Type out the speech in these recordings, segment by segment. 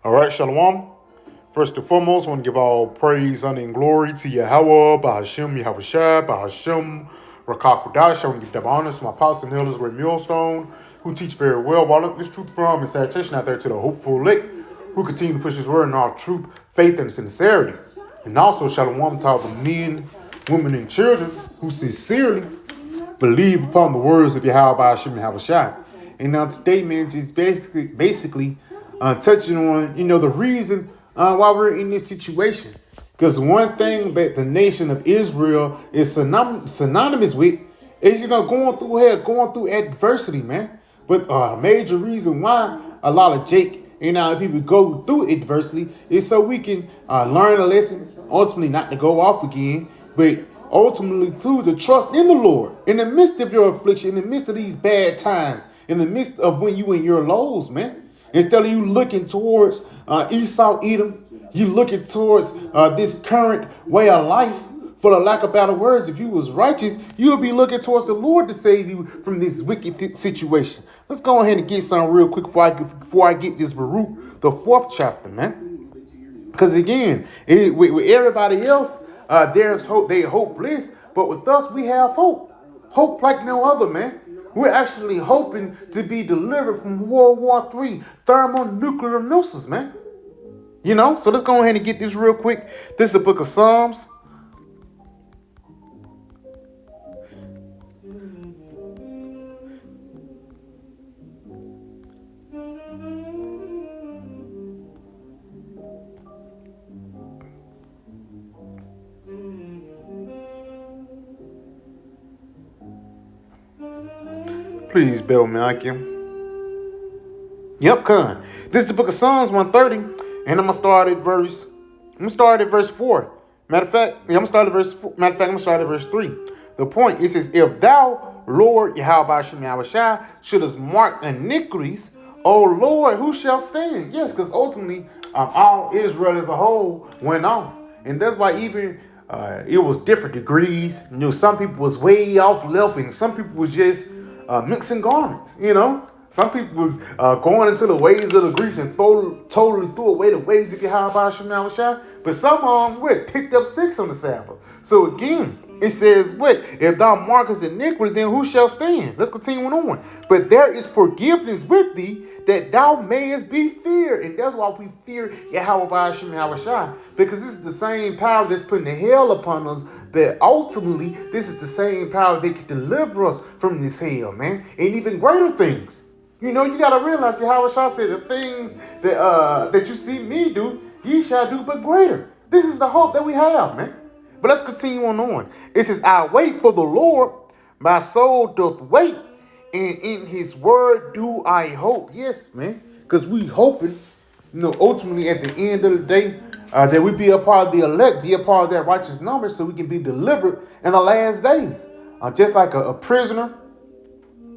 All right, Shalom. First and foremost, I want to give all praise, honor, and glory to Yahweh, Bahashem, Yahweh Shai, Bahashem, Rakakudash. I want to give them honors to my apostle and elders, great millstone, who teach very well, while this truth from and salutation out there to the hopeful elect, who continue to push this word in all truth, faith, and sincerity. And also, Shalom to all the men, women, and children who sincerely believe upon the words of Yahweh, Bahashem, Yahweh Shai. And now today, man, just basically touching on, the reason why we're in this situation. Because one thing that the nation of Israel is synonymous with is, going through adversity, man. But a major reason why a lot of people go through adversity is so we can learn a lesson, ultimately not to go off again, but ultimately to trust in the Lord in the midst of your affliction, in the midst of these bad times, in the midst of when you in your lows, man. Instead of you looking towards Esau, Edom, you looking towards this current way of life. For the lack of better words, if you was righteous, you would be looking towards the Lord to save you from this wicked situation. Let's go ahead and get something real quick before I get this Baruch, the 4th chapter, man. Because again, with everybody else, there's hope. They hopeless, but with us, we have hope. Hope like no other, man. We're actually hoping to be delivered from World War III thermonuclear missiles, man. So let's go ahead and get this real quick. This is the book of Psalms. Please bear with me, Yep, Con. This is the book of Psalms 130, and I'm gonna start at verse 4. Matter of fact, I'm gonna start at verse 3. The point, it says, if thou, Lord Yahweh Hashem Yahweh Shai, shouldest mark iniquities, O Lord, who shall stand? Yes, because ultimately all Israel as a whole went off. And that's why even it was different degrees. Some people was way off left, and some people was just mixing garments, Some people was going into the ways of the Greeks and totally threw away the ways of Yahweh Shai. But some picked up sticks on the Sabbath. So again, it says, if thou markest iniquity, then who shall stand? Let's continue on. But there is forgiveness with thee, that thou mayest be feared. And that's why we fear Yahweh Shai, because this is the same power that's putting the hell upon us, that ultimately this is the same power that can deliver us from this hell, man, and even greater things. You got to realize Yahweh Shai said, the things that you see me do, ye shall do but greater. This is the hope that we have, man. But let's continue on. It says, I wait for the Lord, my soul doth wait, and in his word do I hope. Yes, man, because we hoping, ultimately at the end of the day, that we be a part of the elect, be a part of that righteous number, so we can be delivered in the last days. Just like a prisoner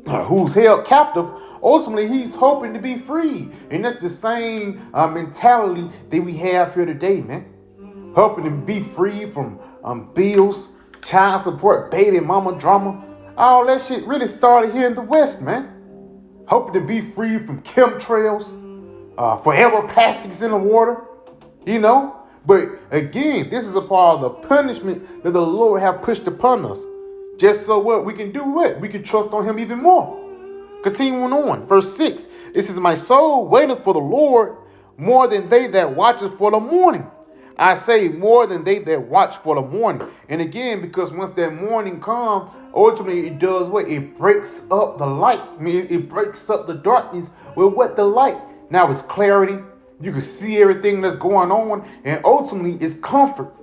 who's held captive, ultimately he's hoping to be freed. And that's the same mentality that we have here today, man. Hoping to be free from bills, child support, baby mama drama. All that shit really started here in the West, man. Hoping to be free from chemtrails, forever plastics in the water, But again, this is a part of the punishment that the Lord have pushed upon us. Just so we can do what? We can trust on him even more. Continuing on, verse 6. It says, my soul waiteth for the Lord more than they that watcheth for the morning. I say more than they that watch for the morning. And again, because once that morning comes, ultimately it does what? It breaks up the light. It breaks up the darkness with what? The light. Now it's clarity. You can see everything that's going on. And ultimately it's comfort.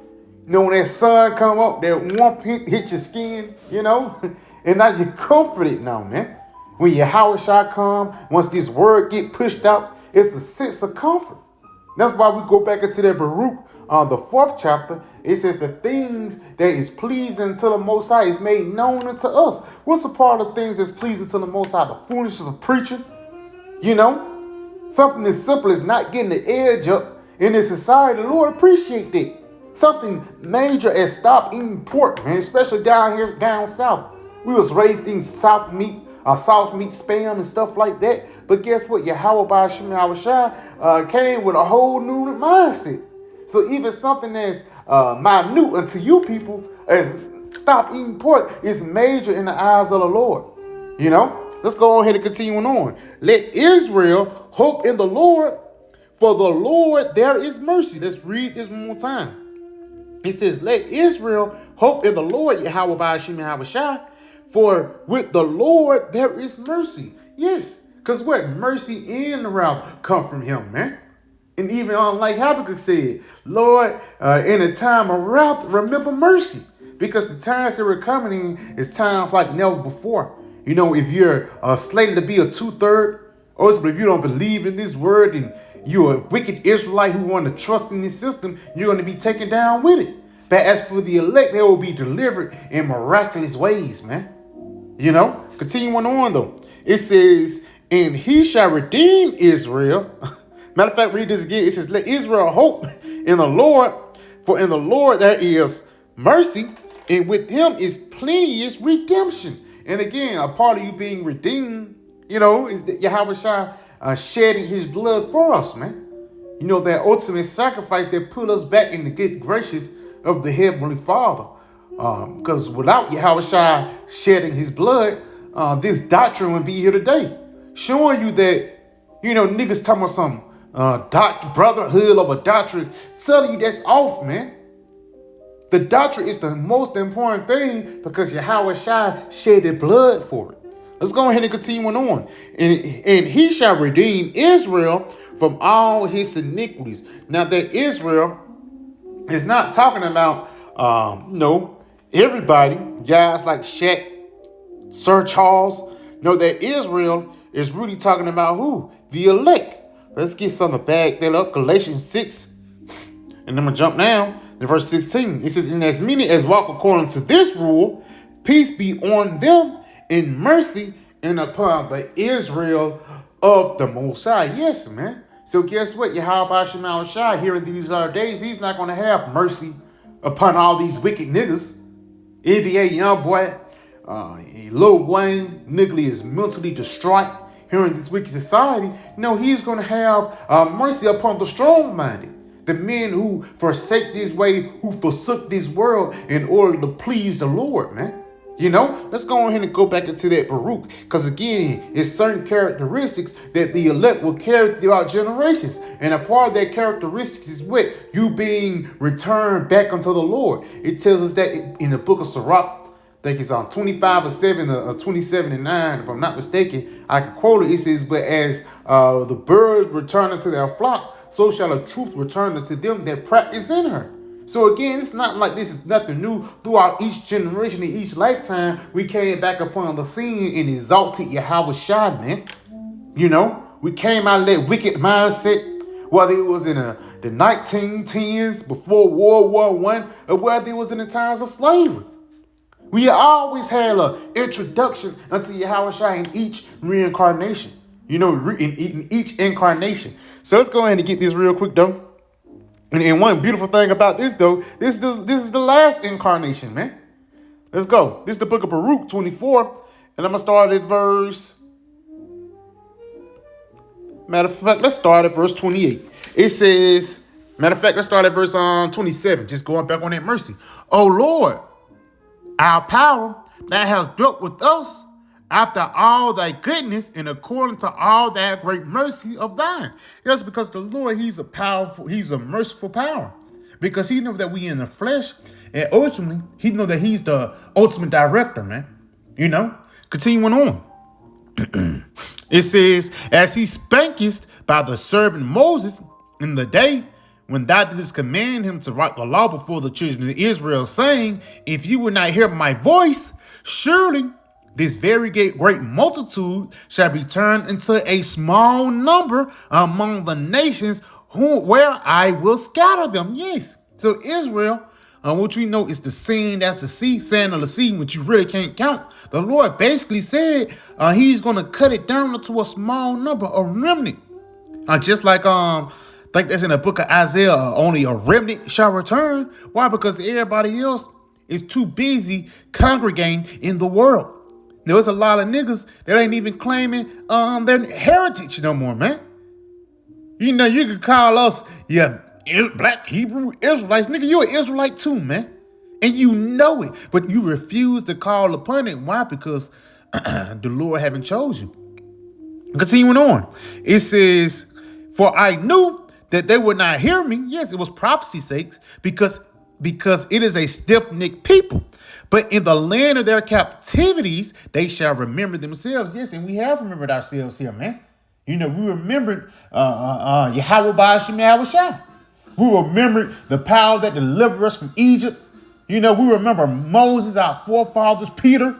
When that sun come up, that warmth hit your skin, and now you're comforted now, man. When your Yahweh Shai come, once this word get pushed out, it's a sense of comfort. That's why we go back into that Baruch, the 4th chapter. It says the things that is pleasing to the Most High is made known unto us. What's a part of things that's pleasing to the Most High? The foolishness of preaching, Something as simple as not getting the edge up in this society. The Lord appreciate that. Something major as stop eating pork, man, especially down south. We was raised eating south meat, sauce meat spam and stuff like that. But guess what? Yahweh Ba'ashim Yahushua came with a whole new mindset. So even something that's minute unto you people as stop eating pork is major in the eyes of the Lord. You know? Let's go ahead and continue on. Let Israel hope in the Lord, for the Lord there is mercy. Let's read this one more time. It says, let Israel hope in the Lord, Yahweh Ba'ashim Yahushua, for with the Lord there is mercy. Yes, because what? Mercy and wrath come from him, man. And even like Habakkuk said, Lord, in a time of wrath, remember mercy. Because the times that we're coming in is times like never before. You know, if you're slated to be a 2/3, or if you don't believe in this word and you're a wicked Israelite who want to trust in this system, you're going to be taken down with it. But as for the elect, they will be delivered in miraculous ways, man. You know, continuing on though. It says, and he shall redeem Israel. Matter of fact, read this again. It says, let Israel hope in the Lord, for in the Lord there is mercy, and with him is plenteous redemption. And again, a part of you being redeemed, you know, is that Yahweh shedding his blood for us, man. You know, that ultimate sacrifice that put us back in the good gracious of the Heavenly Father. Because without Yahweh shedding his blood, this doctrine would be here today. Showing you that, you know, niggas talking about some brotherhood of a doctrine, telling you that's off, man. The doctrine is the most important thing because Yahweh shed his blood for it. Let's go ahead and continue on. And he shall redeem Israel from all his iniquities. Now that Israel is not talking about, everybody, guys like Shaq, Sir Charles. No, that Israel is really talking about who? The elect. Let's get something back that up. Galatians 6. And I'm going to jump down to verse 16. It says, and as many as walk according to this rule, peace be on them in mercy and upon the Israel of the Most High. Yes, man. So guess what? Yahweh Ba'ashim Yahushua here in these days, he's not going to have mercy upon all these wicked niggas. NBA Youngboy, Lil Wayne, nigga is mentally distraught here in this wicked society. No, he's going to have mercy upon the strong-minded. The men who forsake this way, who forsook this world in order to please the Lord, man. You know, let's go ahead and go back into that Baruch. Because again, it's certain characteristics that the elect will carry throughout generations. And a part of that characteristics is what? You being returned back unto the Lord. It tells us that in the book of Sirach. I think it's on 25:7 or 27:9, if I'm not mistaken. I can quote it. It says, but as the birds return unto their flock, so shall the truth return unto them that practice in her. So again, it's not like this is nothing new. Throughout each generation and each lifetime, we came back upon the scene and exalted Yahweh Shai, man. You know, we came out of that wicked mindset, whether it was in the 1910s, before World War I, or whether it was in the times of slavery. We always had an introduction unto Yahweh Shai in each reincarnation. You know, in each incarnation. So let's go ahead and get this real quick, though. And one beautiful thing about this, though, this is the last incarnation, man. Let's go. This is the book of Baruch 24. And I'm going to start at verse... Matter of fact, let's start at verse 28. It says... Matter of fact, let's start at verse 27. Just going back on that mercy. O Lord, our power that has built with us after all thy goodness and according to all that great mercy of thine. Yes, because the Lord, he's a merciful power. Because he knows that we in the flesh, and ultimately, he knows that he's the ultimate director, man. You know? Continuing on. It says, as he spankest by the servant Moses in the day when thou didst command him to write the law before the children of Israel, saying, if you will not hear my voice, surely this very great multitude shall be turned into a small number among the nations where I will scatter them. Yes. So Israel, what you know is the sand, that's the sea, sand of the sea, which you really can't count. The Lord basically said he's going to cut it down to a small number, a remnant. Just like I think that's in the book of Isaiah, only a remnant shall return. Why? Because everybody else is too busy congregating in the world. There's a lot of niggas that ain't even claiming their heritage no more, man. You know, you could call us, black Hebrew Israelites. Nigga, you an Israelite too, man. And you know it, but you refuse to call upon it. Why? Because the Lord haven't chosen you. Continuing on, it says, for I knew that they would not hear me. Yes, it was prophecy's sake, because it is a stiff-necked people. But in the land of their captivities, they shall remember themselves. Yes, and we have remembered ourselves here, man. You know, we remembered Yahweh Ba'ashim Yahweh Shai. We remembered the power that delivered us from Egypt. You know, we remember Moses, our forefathers, Peter,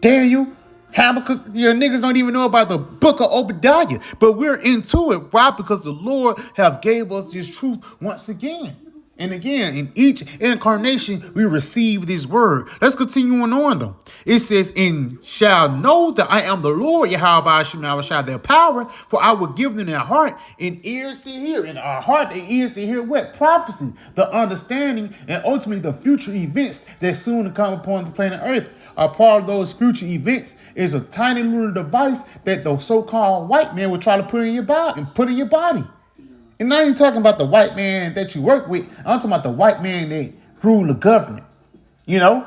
Daniel, Habakkuk. You know, niggas don't even know about the book of Obadiah. But we're into it. Why? Because the Lord have gave us this truth once again. And again, in each incarnation, we receive this word. Let's continue on though. It says, and shall know that I am the Lord, Yahweh Ba'ashim Yahweh Shai, their power, for I will give them their heart and ears to hear. In our heart and ears to hear what? Prophecy, the understanding, and ultimately the future events that soon to come upon the planet Earth. A part of those future events is a tiny little device that the so-called white man will try to put in your body. And I ain't talking about the white man that you work with. I'm talking about the white man that rule the government. You know,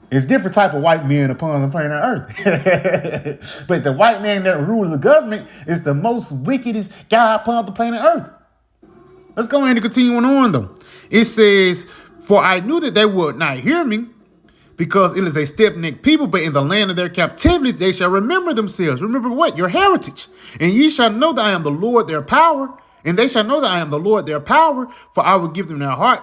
it's different type of white men upon the planet Earth. But the white man that rules the government is the most wickedest guy upon the planet Earth. Let's go ahead and continue on though. It says, for I knew that they would not hear me, because it is a stiff-necked people, but in the land of their captivity they shall remember themselves. Remember what? Your heritage. And ye shall know that I am the Lord, their power. And they shall know that I am the Lord, their power, for I will give them their heart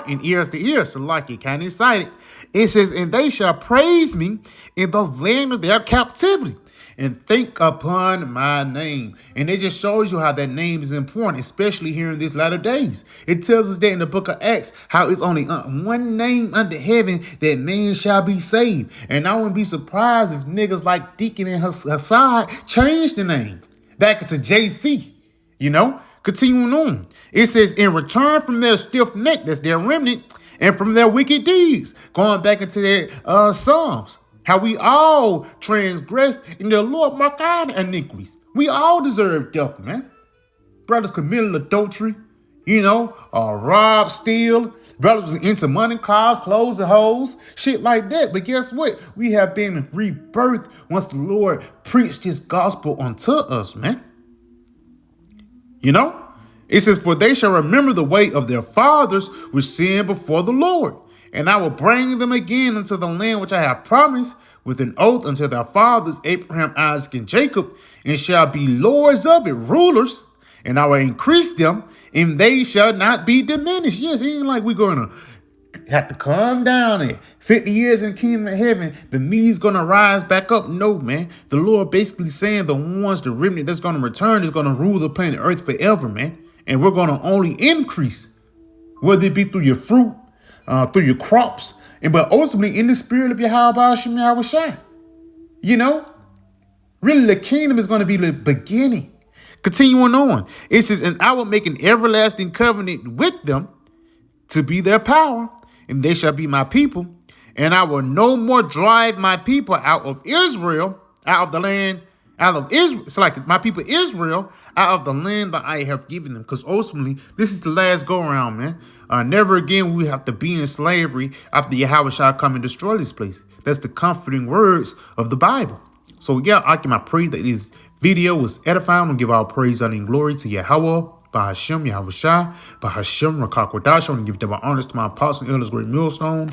and ears to ear. So like it kind of excited. It says, and they shall praise me in the land of their captivity and think upon my name. And it just shows you how that name is important, especially here in these latter days. It tells us that in the book of Acts, how it's only one name under heaven that man shall be saved. And I wouldn't be surprised if niggas like Deacon and Hassad changed the name back to JC, you know. Continuing on, it says, in return from their stiff neck, that's their remnant, and from their wicked deeds, going back into their Psalms, how we all transgressed in the Lord marked our iniquities. We all deserve death, man. Brothers committed adultery, you know, rob, steal. Brothers was into money, cars, clothes, and hoes, shit like that. But guess what? We have been rebirthed once the Lord preached his gospel unto us, man. You know? It says, for they shall remember the way of their fathers which sinned before the Lord. And I will bring them again into the land which I have promised with an oath unto their fathers, Abraham, Isaac, and Jacob, and shall be lords of it, rulers. And I will increase them, and they shall not be diminished. Yes, it ain't like we're going to have to come down there. 50 years in the kingdom of heaven, the me's going to rise back up. No, man. The Lord basically saying the remnant that's going to return is going to rule the planet Earth forever, man. And we're going to only increase, whether it be through your fruit, through your crops, but ultimately in the spirit of Yahweh Ba'ashim Yahweh Shai. You know, really the kingdom is going to be the beginning. Continuing on, it says, and I will make an everlasting covenant with them to be their power, and they shall be my people. And I will no more drive my people out of Israel, out of the land, out of Israel. It's like my people Israel out of the land that I have given them. Because ultimately, this is the last go around, man. Never again will we have to be in slavery after Yahweh shall come and destroy this place. That's the comforting words of the Bible. So yeah, I pray that this video was edifying and give all praise, honor, and glory to Yahweh, Ba'ashim, Yahweh Shai, Ba'ashim, Rakakwadash. I want to give double honors to my apostle, elders, great millstone.